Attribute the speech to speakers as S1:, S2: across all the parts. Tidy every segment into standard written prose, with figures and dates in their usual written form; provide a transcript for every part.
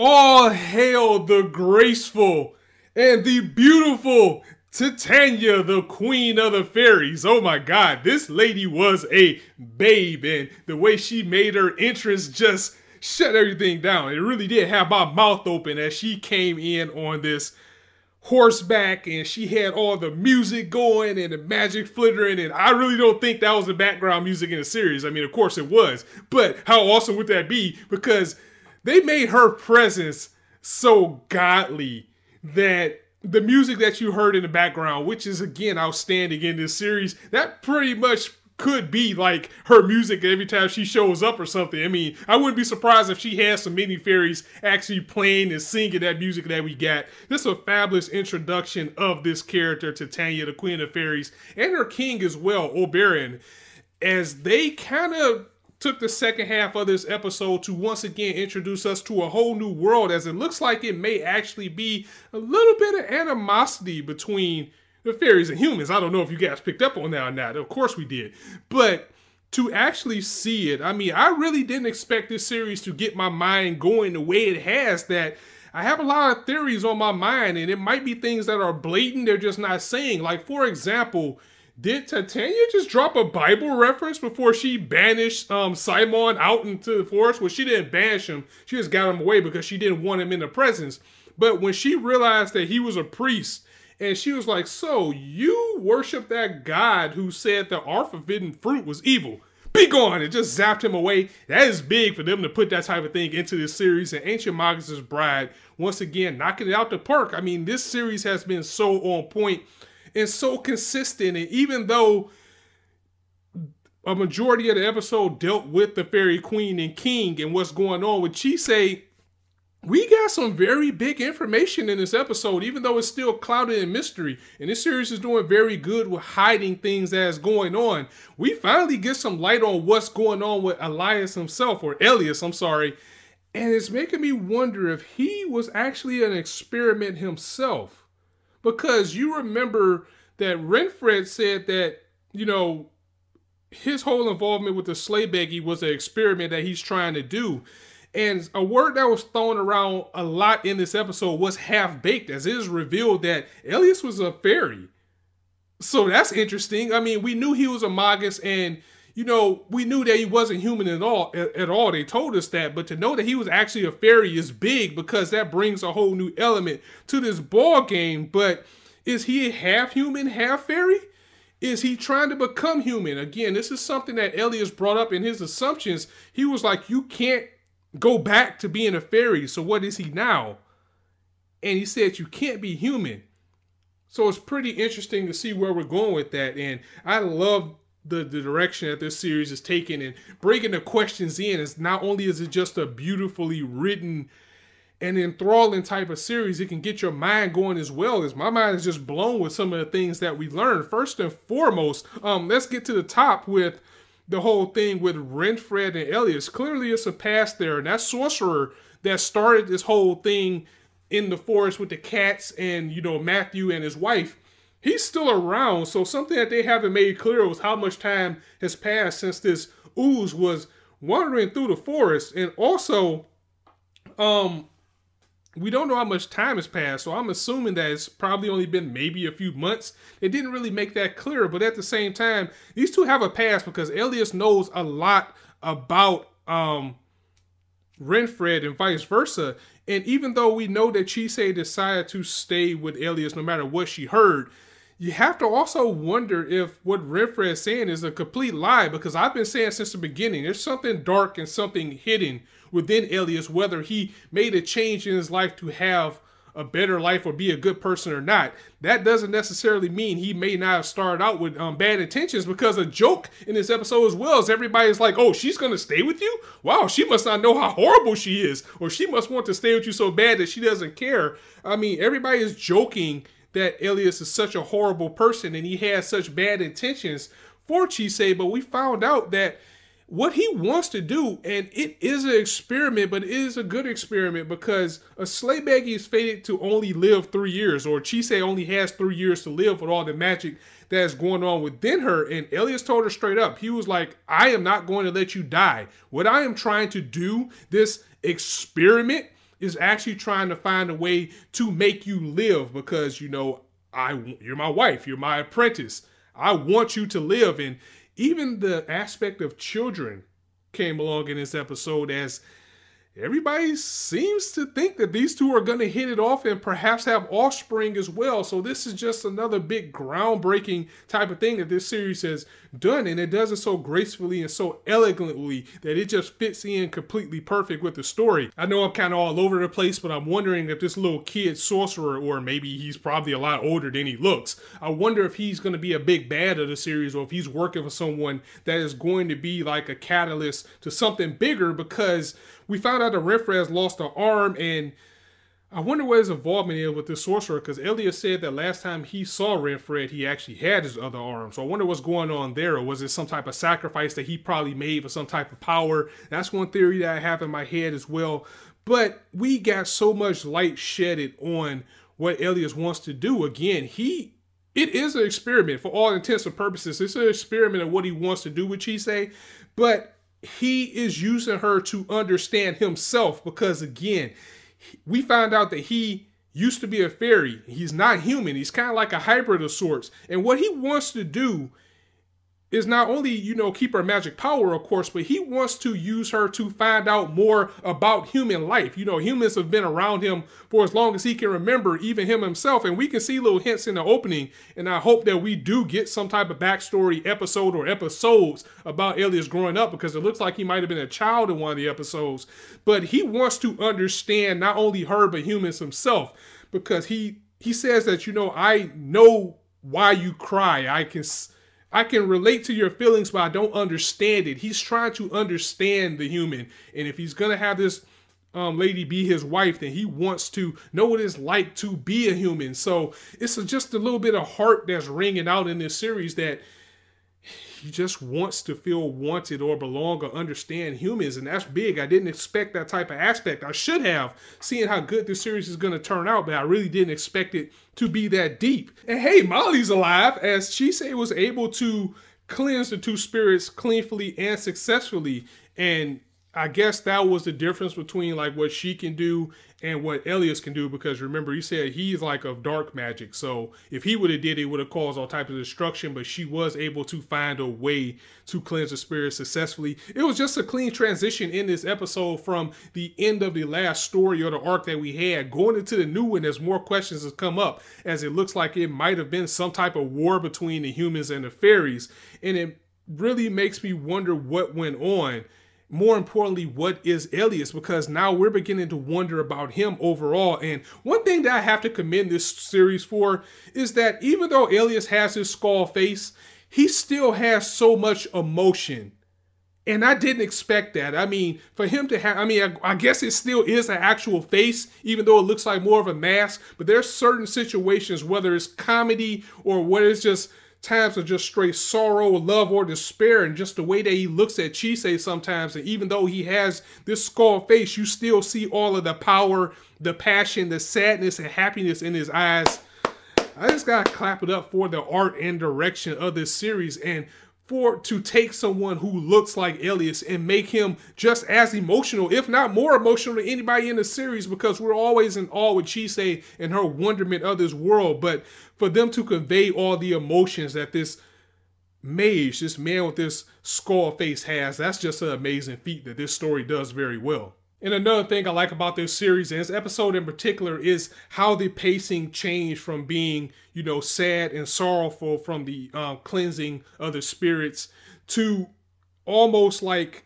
S1: All hail the graceful and the beautiful Titania, the queen of the fairies. Oh my God, this lady was a babe, and the way she made her entrance just shut everything down. It really did have my mouth open as she came in on this horseback, and she had all the music going and the magic flittering, and I really don't think that was the background music in the series. I mean, of course it was, but how awesome would that be? Because they made her presence so godly that the music that you heard in the background, which is again outstanding in this series, that pretty much could be like her music every time she shows up or something. I mean, I wouldn't be surprised if she has some mini fairies actually playing and singing that music that we got. This is a fabulous introduction of this character, Titania, the Queen of Fairies, and her king as well, Oberon, as they kind of took the second half of this episode to once again introduce us to a whole new world, as it looks like it may actually be a little bit of animosity between the fairies and humans. I don't know if you guys picked up on that or not. Of course we did. But to actually see it, I mean, I really didn't expect this series to get my mind going the way it has. That I have a lot of theories on my mind, and it might be things that are blatant, they're just not saying. Like, for example, did Titania just drop a Bible reference before she banished Simon out into the forest? Well, she didn't banish him. She just got him away because she didn't want him in the presence. But when she realized that he was a priest, and she was like, so you worship that God who said the art forbidden fruit was evil. Be gone! And just zapped him away. That is big for them to put that type of thing into this series. And Ancient Magus Bride, once again, knocking it out the park. I mean, this series has been so on point and so consistent. And even though a majority of the episode dealt with the Fairy Queen and King and what's going on with Chisei, we got some very big information in this episode, even though it's still clouded in mystery. And this series is doing very good with hiding things that's going on. We finally get some light on what's going on with Elias himself, or Elias, I'm sorry. And it's making me wonder if he was actually an experiment himself. Because you remember that Renfred said that, you know, his whole involvement with the sleigh beggy was an experiment that he's trying to do. And a word that was thrown around a lot in this episode was half-baked, as it is revealed that Elias was a fairy. So that's interesting. I mean, we knew he was a Magus, and, you know, we knew that he wasn't human at all. They told us that. But to know that he was actually a fairy is big, because that brings a whole new element to this ball game. But is he half human, half fairy? Is he trying to become human? Again, this is something that Elias brought up in his assumptions. He was like, you can't go back to being a fairy. So what is he now? And he said you can't be human. So it's pretty interesting to see where we're going with that. And I love the direction that this series is taking and bringing the questions in. It's not only is it just a beautifully written and enthralling type of series, it can get your mind going as well. As my mind is just blown with some of the things that we learned. First and foremost, let's get to the top with the whole thing with Renfred and Elias. Clearly it's a past there, and that sorcerer that started this whole thing in the forest with the cats and, you know, Matthew and his wife, he's still around. So something that they haven't made clear was how much time has passed since this ooze was wandering through the forest. And also, we don't know how much time has passed, so I'm assuming that it's probably only been maybe a few months. It didn't really make that clear, but at the same time, these two have a past, because Elias knows a lot about Renfred and vice versa. And even though we know that Chisei decided to stay with Elias no matter what she heard, you have to also wonder if what Renfred is saying is a complete lie, because I've been saying since the beginning, there's something dark and something hidden within Elias, whether he made a change in his life to have a better life or be a good person or not. That doesn't necessarily mean he may not have started out with bad intentions, because a joke in this episode as well is everybody's like, oh, she's going to stay with you? Wow, she must not know how horrible she is, or she must want to stay with you so bad that she doesn't care. I mean, everybody is joking that Elias is such a horrible person and he has such bad intentions for Chisei, but we found out that what he wants to do, and it is an experiment, but it is a good experiment, because a sleigh beggy is fated to only live 3 years, or Chisei only has 3 years to live with all the magic that's going on within her. And Elias told her straight up, he was like, I am not going to let you die. What I am trying to do, this experiment, is actually trying to find a way to make you live because, you know, you're my wife, you're my apprentice. I want you to live. And even the aspect of children came along in this episode, as everybody seems to think that these two are going to hit it off and perhaps have offspring as well. So this is just another big groundbreaking type of thing that this series has done. And it does it so gracefully and so elegantly that it just fits in completely perfect with the story. I know I'm kind of all over the place, but I'm wondering if this little kid sorcerer, or maybe he's probably a lot older than he looks, I wonder if he's going to be a big bad of the series, or if he's working for someone that is going to be like a catalyst to something bigger, because we found out that Renfred has lost an arm, and I wonder what his involvement is with this sorcerer, because Elias said that last time he saw Renfred, he actually had his other arm. So I wonder what's going on there, or was it some type of sacrifice that he probably made for some type of power? That's one theory that I have in my head as well. But we got so much light shedded on what Elias wants to do. Again, it is an experiment for all intents and purposes. It's an experiment of what he wants to do with Chisei, but he is using her to understand himself, because again, we found out that he used to be a fairy. He's not human. He's kind of like a hybrid of sorts. And what he wants to do is not only, you know, keep her magic power, of course, but he wants to use her to find out more about human life. You know, humans have been around him for as long as he can remember, even him himself. And we can see little hints in the opening. And I hope that we do get some type of backstory episode or episodes about Elias growing up, because it looks like he might have been a child in one of the episodes. But he wants to understand not only her, but humans himself, because he says that, you know, I know why you cry. I can relate to your feelings, but I don't understand it. He's trying to understand the human. And if he's going to have this lady be his wife, then he wants to know what it's like to be a human. So it's just a little bit of heart that's ringing out in this series, that he just wants to feel wanted or belong or understand humans. And that's big. I didn't expect that type of aspect. I should have, seeing how good this series is going to turn out, but I really didn't expect it to be that deep. And hey, Molly's alive, as Chisei was able to cleanse the two spirits cleanly and successfully. And I guess that was the difference between like what she can do and what Elias can do, because remember, he said he's like of dark magic. So if he would have did it, would have caused all types of destruction, but she was able to find a way to cleanse the spirit successfully. It was just a clean transition in this episode from the end of the last story or the arc that we had going into the new one, as more questions have come up, as it looks like it might have been some type of war between the humans and the fairies. And it really makes me wonder what went on. More importantly, what is Elias? Because now we're beginning to wonder about him overall. And one thing that I have to commend this series for is that even though Elias has his skull face, he still has so much emotion. And I didn't expect that. I mean, for him to have, I guess it still is an actual face, even though it looks like more of a mask. But there's certain situations, whether it's comedy or whether it's just times of just straight sorrow, love, or despair, and just the way that he looks at Chisei sometimes. And even though he has this skull face, you still see all of the power, the passion, the sadness, and happiness in his eyes. I just gotta clap it up for the art and direction of this series, and to take someone who looks like Elias and make him just as emotional, if not more emotional, than anybody in the series, because we're always in awe with Chisei and her wonderment of this world. But for them to convey all the emotions that this mage, this man with this skull face has, that's just an amazing feat that this story does very well. And another thing I like about this series, and this episode in particular, is how the pacing changed from being, you know, sad and sorrowful from the cleansing of the spirits to almost like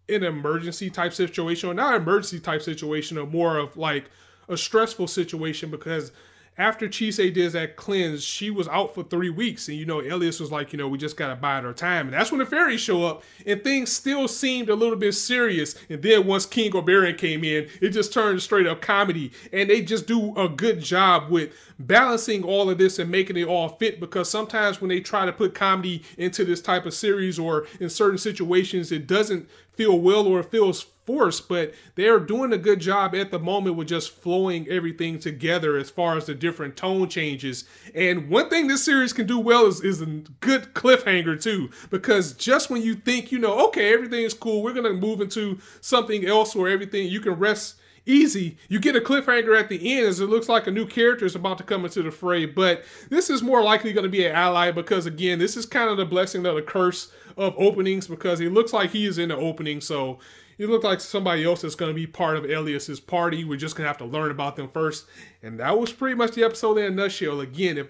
S1: an emergency type situation, or not an emergency type situation, or more of like a stressful situation, because after Chisei did that cleanse, she was out for 3 weeks. And, you know, Elias was like, you know, we just got to bide our time. And that's when the fairies show up, and things still seemed a little bit serious. And then once King Oberon came in, it just turned straight up comedy. And they just do a good job with balancing all of this and making it all fit, because sometimes when they try to put comedy into this type of series or in certain situations, it doesn't feel well or it feels forced, but they're doing a good job at the moment with just flowing everything together as far as the different tone changes. And one thing this series can do well is a good cliffhanger too, because just when you think, you know, okay, everything is cool, we're going to move into something else, or everything, you can rest easy. You get a cliffhanger at the end as it looks like a new character is about to come into the fray, but this is more likely going to be an ally because, again, this is kind of the blessing of the curse of openings because it looks like he is in the opening, so it looked like somebody else is going to be part of Elias's party. We're just going to have to learn about them first, and that was pretty much the episode in a nutshell. Again, if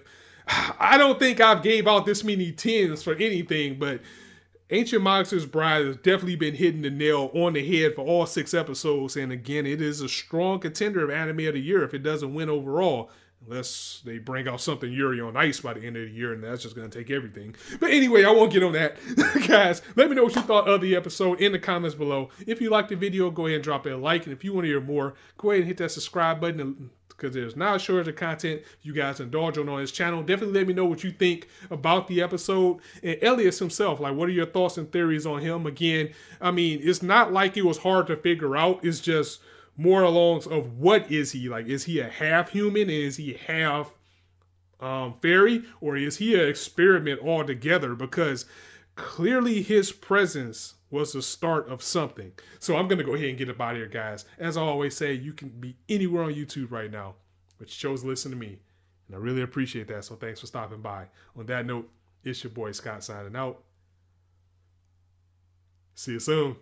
S1: I don't think I've gave out this many 10s for anything, but Ancient Magus Bride has definitely been hitting the nail on the head for all 6 episodes. And again, it is a strong contender of Anime of the Year if it doesn't win overall. Unless they bring out something Yuri on Ice by the end of the year, and that's just going to take everything. But anyway, I won't get on that. Guys, let me know what you thought of the episode in the comments below. If you liked the video, go ahead and drop a like. And if you want to hear more, go ahead and hit that subscribe button because there's now a shortage of content you guys indulge on this channel. Definitely let me know what you think about the episode. And Elias himself, like, what are your thoughts and theories on him? Again, I mean, it's not like it was hard to figure out. It's just more along of what is he? Like, is he a half human and is he half fairy? Or is he an experiment altogether? Because clearly his presence was the start of something. So I'm going to go ahead and get up out of here, guys. As I always say, you can be anywhere on YouTube right now, but you chose to listen to me. And I really appreciate that. So thanks for stopping by. On that note, it's your boy Scott signing out. See you soon.